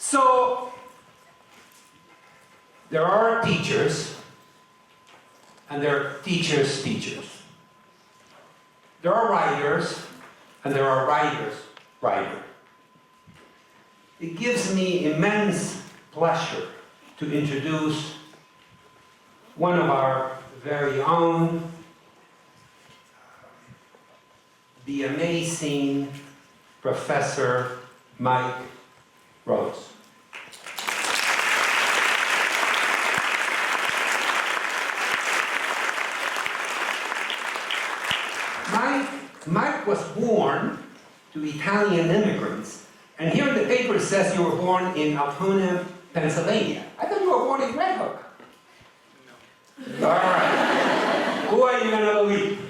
So, there are teachers, and there are teachers' teachers. There are writers, and there are writers' writers. It gives me immense pleasure to introduce one of our very own, the amazing Professor Mike Rose. Mike was born to Italian immigrants, and here in the paper it says you were born in Altoona, Pennsylvania. I thought you were born in Red Hook. No. All right. Who are you going to believe?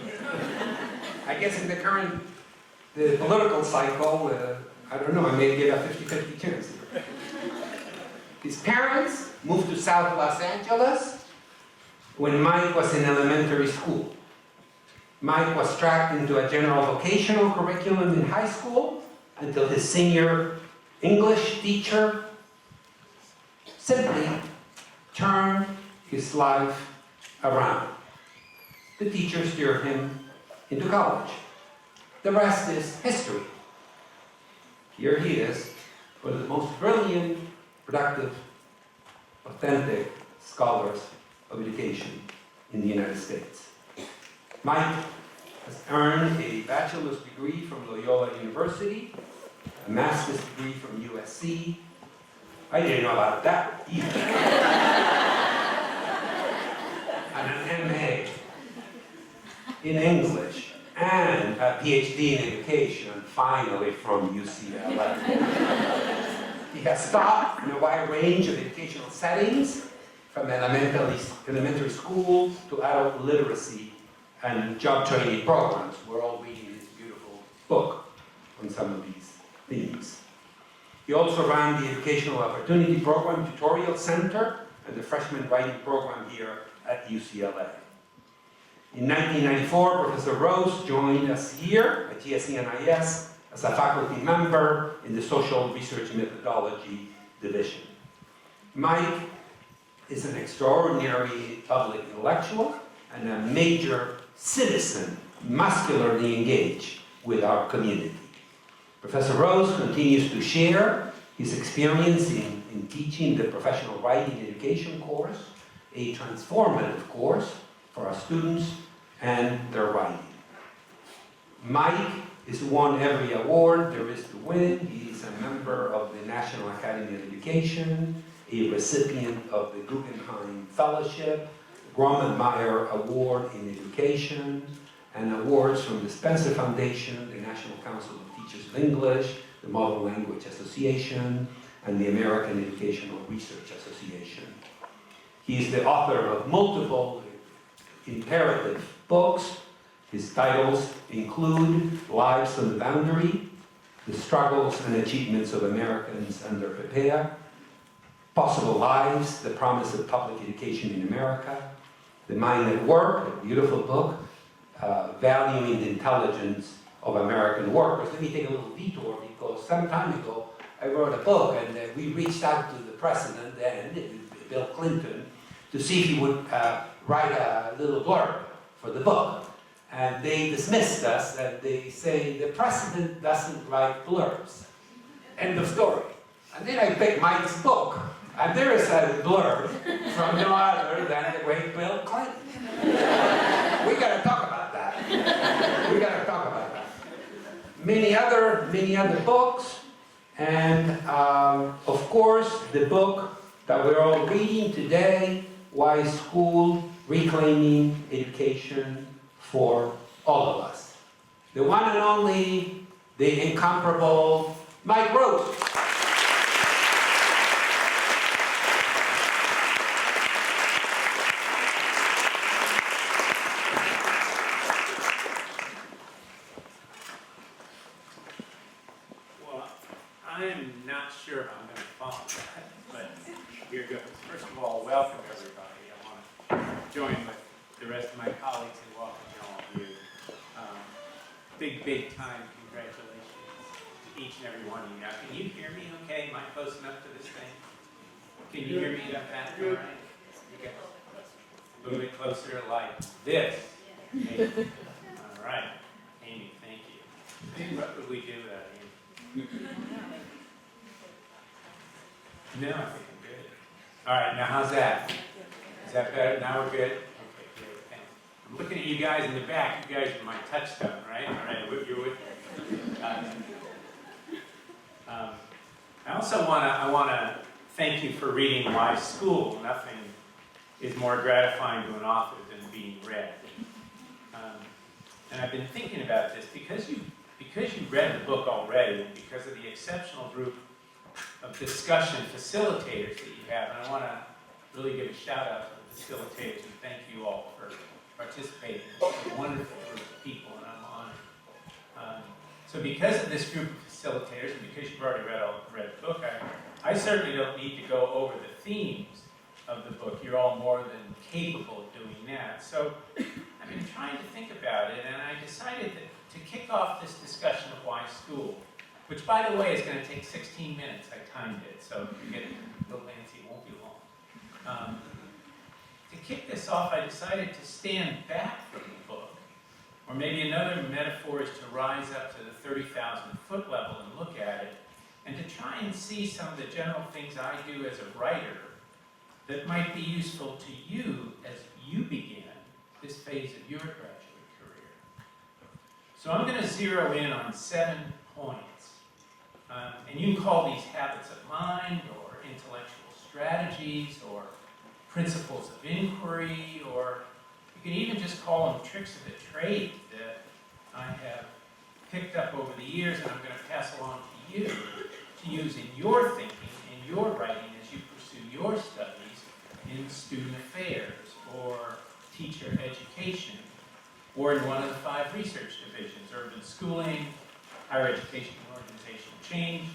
I guess in the current political cycle, I don't know, I may get a 50-50 chance. His parents moved to South Los Angeles when Mike was in elementary school. Mike was tracked into a general vocational curriculum in high school until his senior English teacher simply turned his life around. The teacher steered him into college. The rest is history. Here he is, one of the most brilliant, productive, authentic scholars of education in the United States. Mike has earned a bachelor's degree from Loyola University, a master's degree from USC. I didn't know about that either. And an MA in English, and a PhD in education, finally from UCLA. He has taught in a wide range of educational settings, from elementary school to adult literacy and job training programs. We're all reading his beautiful book on some of these themes. He also ran the Educational Opportunity Program Tutorial Center and the Freshman Writing Program here at UCLA. In 1994, Professor Rose joined us here at GSE&IS as a faculty member in the Social Research Methodology Division. Mike is an extraordinary public intellectual and a major citizen, muscularly engaged with our community. Professor Rose continues to share his experience in teaching the professional writing education course, a transformative course for our students and their writing. Mike has won every award there is to win. He is a member of the National Academy of Education, a recipient of the Guggenheim Fellowship, Grommet-Meyer Award in Education, and awards from the Spencer Foundation, the National Council of Teachers of English, the Modern Language Association, and the American Educational Research Association. He is the author of multiple imperative books. His titles include Lives on the Boundary, The Struggles and Achievements of Americans Under PPEA, Possible Lives, The Promise of Public Education in America, The Mind at Work, a beautiful book, Valuing the Intelligence of American Workers. Let me take a little detour because some time ago I wrote a book and we reached out to the president then, Bill Clinton, to see if he would write a little blurb for the book. And they dismissed us and they say, the president doesn't write blurbs. End of story. And then I picked Mike's book, and there is a blurb from no other than the great Bill Clinton. We gotta talk about that. We gotta talk about that. Many other books, and of course, the book that we're all reading today, Why School Reclaiming Education for All of Us. The one and only, the incomparable Mike Rose. Well, I'm not sure how I'm going to follow that, but here goes. First of all, welcome everybody. I want to join with the rest of my colleagues and welcome all of you. Big time congratulations to each and every one of you. Now, can you hear me okay? Am I close enough to this thing? Can you hear me up that? All right. Okay. A little bit closer, like this. Maybe. All right. Amy, thank you. What would we do without Amy? No, I think I'm good. All right, now how's that? Is that better? Now we're good? Okay, great, thanks. I'm looking at you guys in the back. You guys are my touchstone, right? All right, you're with me. I also want to thank you for reading My School. Nothing is more gratifying to an author than being read. And I've been thinking about this because you read the book already, and because of the exceptional group of discussion facilitators that you have, and I want to really give a shout out to the facilitators and thank you all for participating. It's a wonderful group of people, and I'm honored. So because of this group of facilitators, and because you've already read the book, I certainly don't need to go over the themes of the book. You're all more than capable of doing that. So I've been trying to think about it, and I decided that to kick off this discussion of why school, which, by the way, is going to take 16 minutes. I timed it, so if you get a little antsy, it won't be long. To kick this off, I decided to stand back from the book, or maybe another metaphor is to rise up to the 30,000-foot level and look at it, and to try and see some of the general things I do as a writer that might be useful to you as you begin this phase of your graduate career. So I'm going to zero in on 7 points. And you can call these habits of mind, or intellectual strategies, or principles of inquiry, or you can even just call them tricks of the trade that I have picked up over the years and I'm going to pass along to you to use in your thinking, in your writing, as you pursue your studies in student affairs, or teacher education, or in one of the 5 research divisions: urban schooling, higher education and organizational change,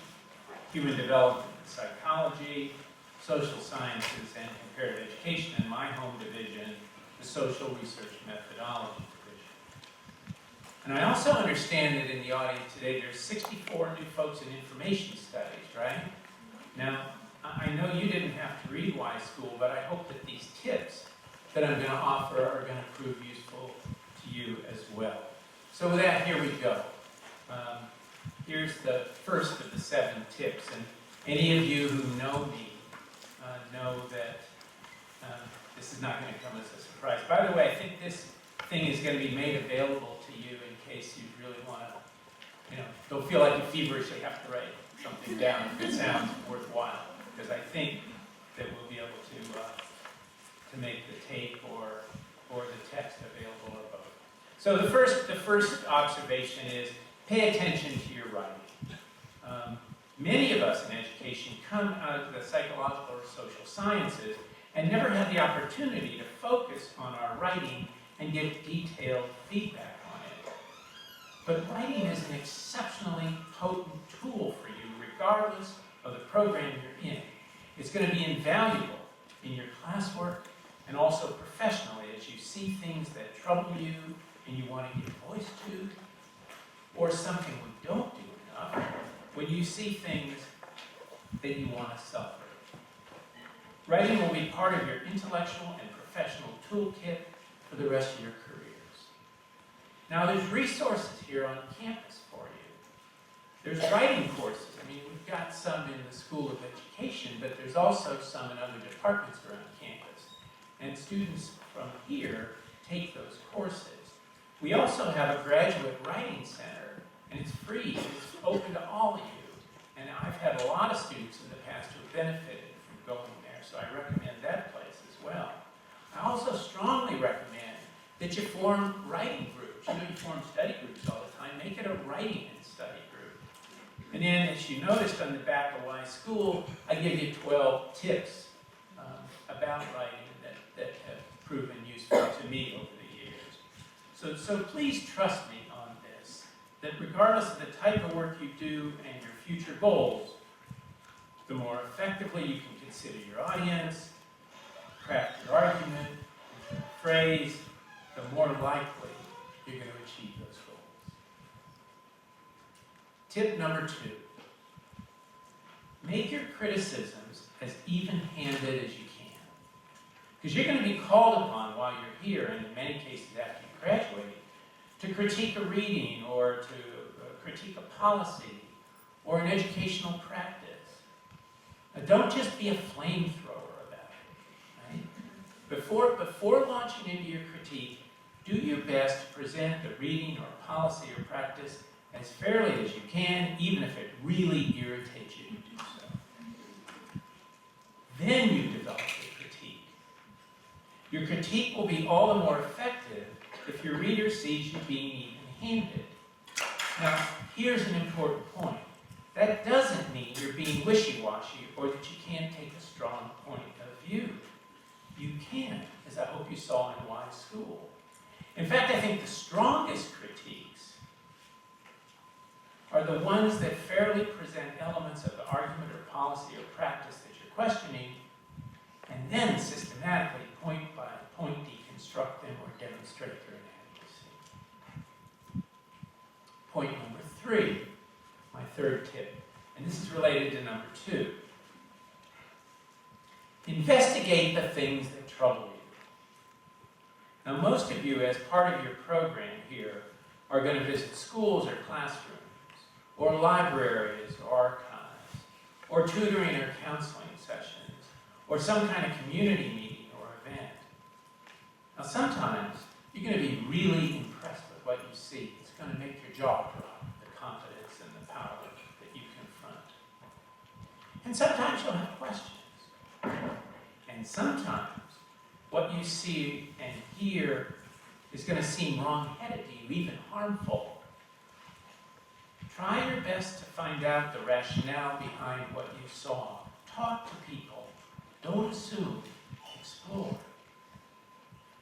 human development and psychology, social sciences and comparative education, and my home division, the social research methodology division. And I also understand that in the audience today there's 64 new folks in information studies, right? Now, I know you didn't have to read Why School, but I hope that these tips that I'm going to offer are going to prove useful to you as well. So with that, here we go. Here's the first of the 7 tips, and any of you who know me know that this is not going to come as a surprise. By the way, I think this thing is going to be made available to you in case you really want to, don't feel like you feverishly have to write something down if it sounds worthwhile, because I think that we'll be able to make the tape or the text available, or both. So the first observation is pay attention to your writing. Many of us in education come out of the psychological or social sciences and never had the opportunity to focus on our writing and give detailed feedback on it. But writing is an exceptionally potent tool for you, regardless of the program you're in. It's going to be invaluable in your classwork and also professionally as you see things that trouble you and you want to give voice to, or something we don't do enough, when you see things that you want to celebrate. Writing will be part of your intellectual and professional toolkit for the rest of your careers. Now, there's resources here on campus for you. There's writing courses. I mean, we've got some in the School of Education, but there's also some in other departments around campus. And students from here take those courses. We also have a graduate writing center, and it's free. It's open to all of you. And I've had a lot of students in the past who have benefited from going there, so I recommend that place as well. I also strongly recommend that you form writing groups. You form study groups all the time. Make it a writing and study group. And then, as you noticed on the back of Why School, I give you 12 tips about writing that have proven useful to me over the years. So please trust me on this, that regardless of the type of work you do and your future goals, the more effectively you can consider your audience, craft your argument, phrase, the more likely you're going to achieve those goals. Tip number 2. Make your criticisms as even-handed as you can. Because you're going to be called upon while you're here, and in many cases after you graduate, to critique a reading or to critique a policy or an educational practice. Now, don't just be a flamethrower about it. Right? Before launching into your critique, do your best to present the reading or policy or practice as fairly as you can, even if it really irritates you to do so. Then you develop your critique. Your critique will be all the more effective if your reader sees you being even-handed. Now, here's an important point. That doesn't mean you're being wishy-washy or that you can't take a strong point of view. You can, as I hope you saw in Wise School. In fact, I think the strongest critiques are the ones that fairly present elements of the argument or policy or practice that you're questioning, and then systematically, point by point, deconstruct them or demonstrate their inadequacy. Point number 3, my third tip, and this is related to number 2. Investigate the things that trouble you. Now, most of you, as part of your program here, are going to visit schools or classrooms, or libraries or archives, or tutoring or counseling sessions, or some kind of community meeting or event. Now, sometimes you're going to be really impressed with what you see. It's going to make your jaw drop, the confidence and the power that you confront. And sometimes you'll have questions. And sometimes what you see and hear is going to seem wrong-headed to you, even harmful. Try your best to find out the rationale behind what you saw. Talk to people. Don't assume. Explore.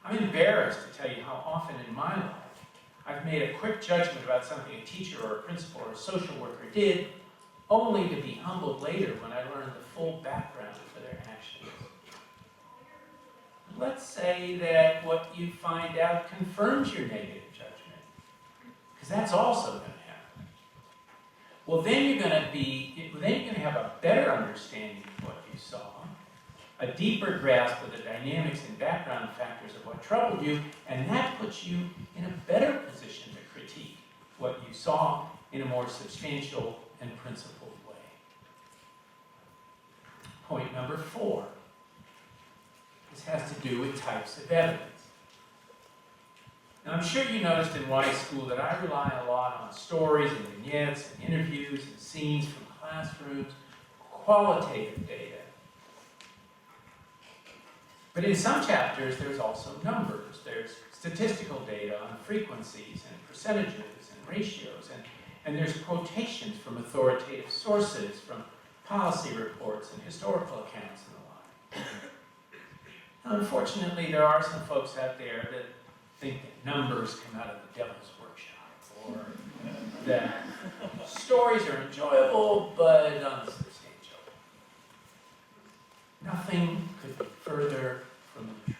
I'm embarrassed to tell you how often in my life I've made a quick judgment about something a teacher or a principal or a social worker did, only to be humbled later when I learned the full background for their actions. Let's say that what you find out confirms your negative judgment, because that's also going to happen. Well, then you're going to have a better understanding of what you saw, a deeper grasp of the dynamics and background factors of what troubled you, and that puts you in a better position to critique what you saw in a more substantial and principled way. Point number 4. This has to do with types of evidence. Now, I'm sure you noticed in Wise School that I rely a lot on stories and vignettes and interviews and scenes from classrooms, qualitative data. But in some chapters, there's also numbers. There's statistical data on frequencies and percentages and ratios, and there's quotations from authoritative sources, from policy reports and historical accounts and the like. Now, unfortunately, there are some folks out there that think that numbers come out of the devil's workshop, or that stories are enjoyable but unsubstantial. Nothing could be further from the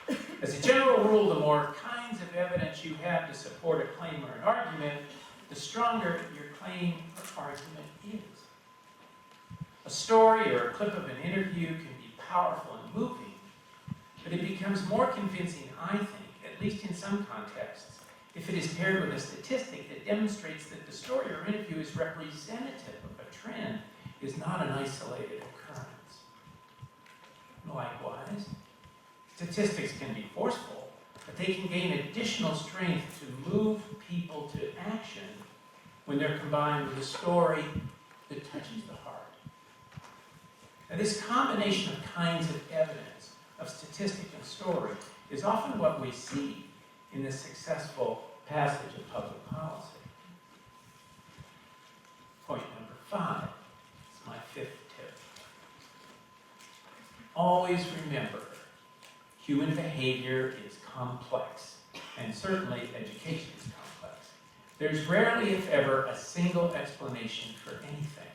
truth. As a general rule, the more kinds of evidence you have to support a claim or an argument, the stronger your claim or argument is. A story or a clip of an interview can be powerful and moving, but it becomes more convincing, I think, at least in some contexts, if it is paired with a statistic that demonstrates that the story or interview is representative of a trend, is not an isolated occurrence. Likewise, statistics can be forceful, but they can gain additional strength to move people to action when they're combined with a story that touches the heart. Now, this combination of kinds of evidence, of statistic and story, is often what we see in the successful passage of public policy. Point number 5 is my 5th tip. Always remember, human behavior is complex, and certainly education is complex. There's rarely, if ever, a single explanation for anything.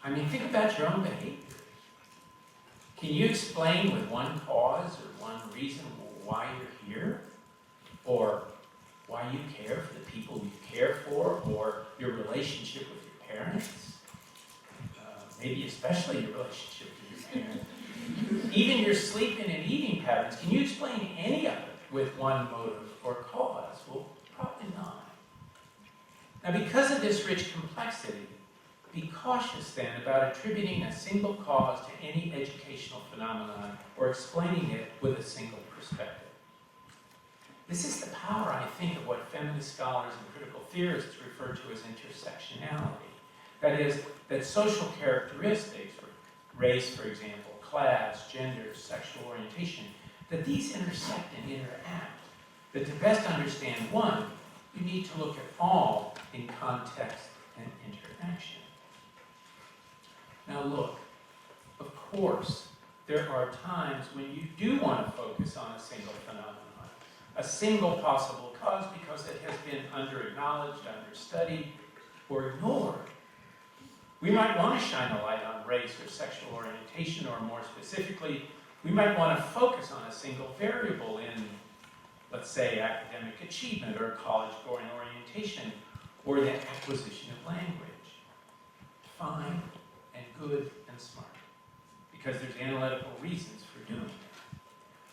I mean, think about your own behavior. Can you explain with one cause or one reason why you're here? Or why you care for the people you care Now, because of this rich complexity, be cautious then about attributing a single cause to any educational phenomenon or explaining it with a single perspective. This is the power, I think, of what feminist scholars and critical theorists refer to as intersectionality. That is, that social characteristics, race, for example, class, gender, sexual orientation, that these intersect and interact. That to best understand one, you need to look at all in context and interaction. Now look, of course, there are times when you do want to focus on a single phenomenon, a single possible cause because it has been under-acknowledged, understudied, or ignored. We might want to shine a light on race or sexual orientation, or more specifically, we might want to focus on a single variable in, let's say, academic achievement or college-going orientation, or the acquisition of language. Fine and good and smart, because there's analytical reasons for doing it.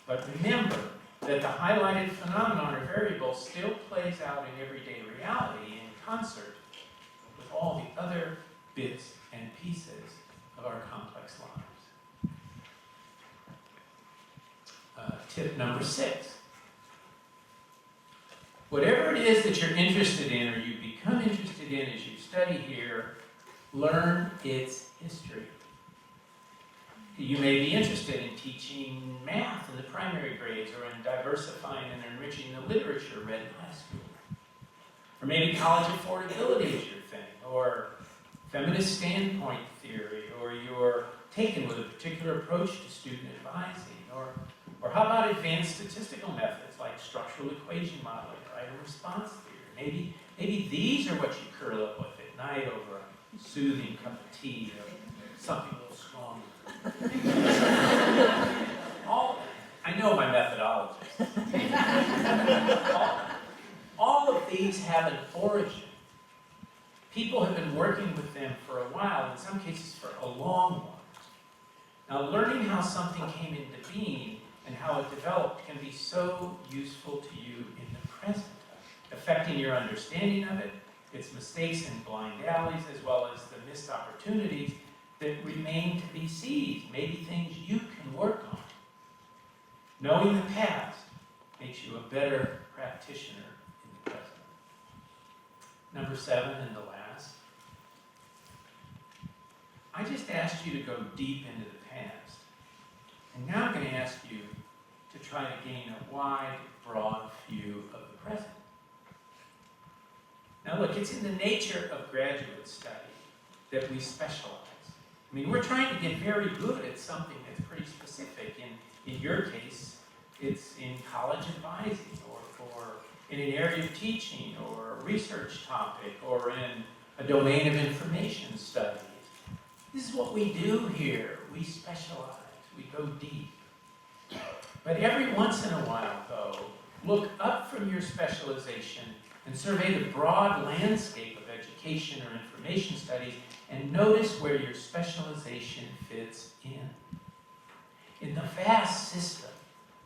But remember that the highlighted phenomenon or variable still plays out in everyday reality in concert with all the other bits and pieces of our complex lives. Tip number 6. Whatever it is that you're interested in or you become interested in as you study here, learn its history. You may be interested in teaching math in the primary grades or in diversifying and enriching the literature read in high school. Or maybe college affordability is your thing, or feminist standpoint theory, or you're taken with a particular approach to student advising, or how about advanced statistical methods like structural equation modeling or item response theory? Maybe these are what you curl up with at night over a soothing cup of tea or something a little stronger. I know my methodologies. All of these have an origin. People have been working with them for a while, in some cases for a long while. Now, learning how something came into being and how it developed can be so useful to you in the present, affecting your understanding of it, its mistakes and blind alleys, as well as the missed opportunities that remain to be seized, maybe things you can work on. Knowing the past makes you a better practitioner in the present. Number 7 and the last. I just asked you to go deep into the past. And now I'm going to ask you to try to gain a wide, broad view of the present. Now look, it's in the nature of graduate study that we specialize. I mean, we're trying to get very good at something that's pretty specific. In your case, it's in college advising, or in an area of teaching, or a research topic, or in a domain of information studies. This is what we do here. We specialize. We go deep. But every once in a while, though, look up from your specialization and survey the broad landscape of education or information studies and notice where your specialization fits in. In the vast system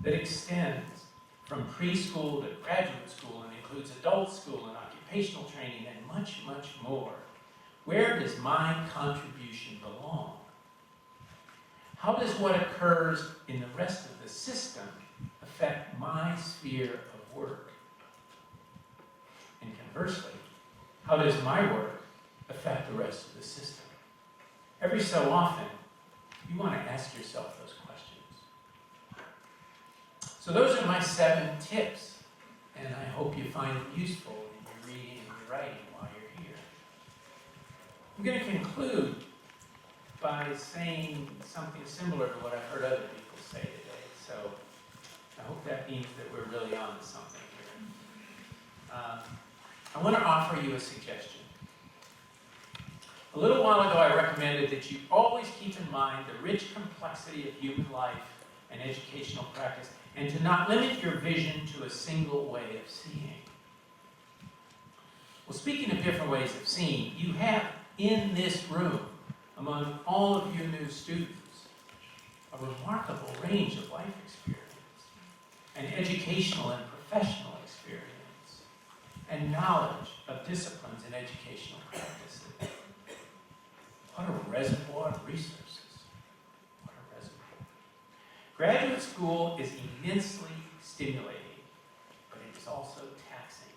that extends from preschool to graduate school and includes adult school and occupational training and much, much more, where does my contribution belong? How does what occurs in the rest of the system affect my sphere of work? And conversely, how does my work affect the rest of the system? Every so often, you want to ask yourself those questions. So those are my 7 tips, and I hope you find them useful in your reading and your writing while you're here. I'm going to conclude by saying something similar to what I've heard other people say today. So I hope that means that we're really on to something here. I want to offer you a suggestion. A little while ago, I recommended that you always keep in mind the rich complexity of human life and educational practice, and to not limit your vision to a single way of seeing. Well, speaking of different ways of seeing, you have in this room, among all of you new students, a remarkable range of life experience, and educational and professional experience. and knowledge of disciplines and educational practices. What a reservoir of resources. What a reservoir. Graduate school is immensely stimulating, but it is also taxing.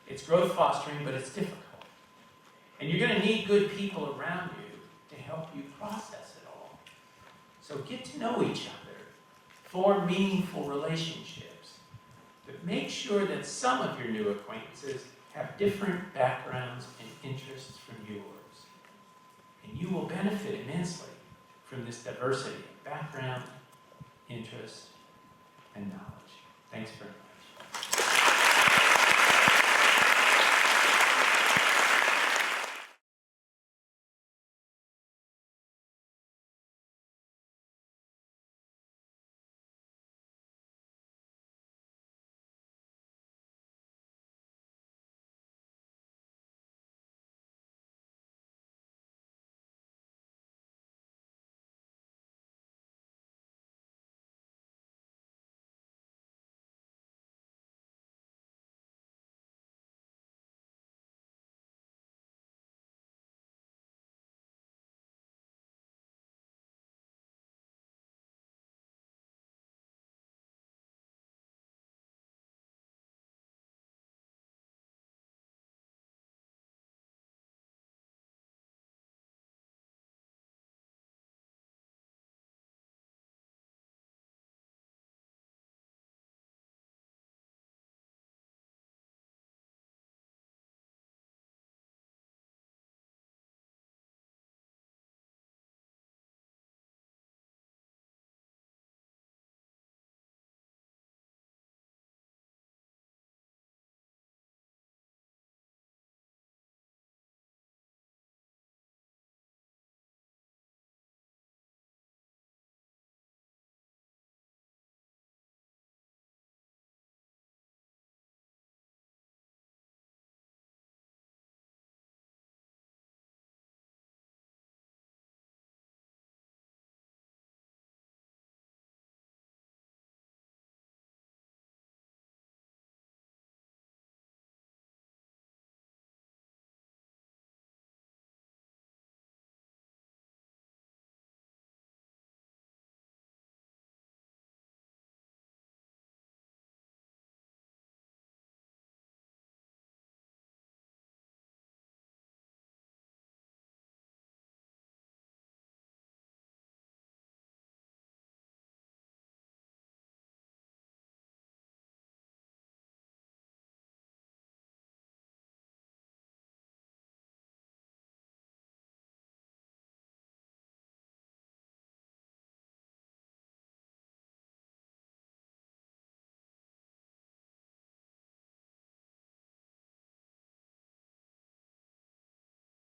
It's growth fostering, but it's difficult. And you're going to need good people around you to help you process it all. So get to know each other, form meaningful relationships, but make sure that some of your new acquaintances have different backgrounds and interests from yours. And you will benefit immensely from this diversity of background, interest, and knowledge. Thanks for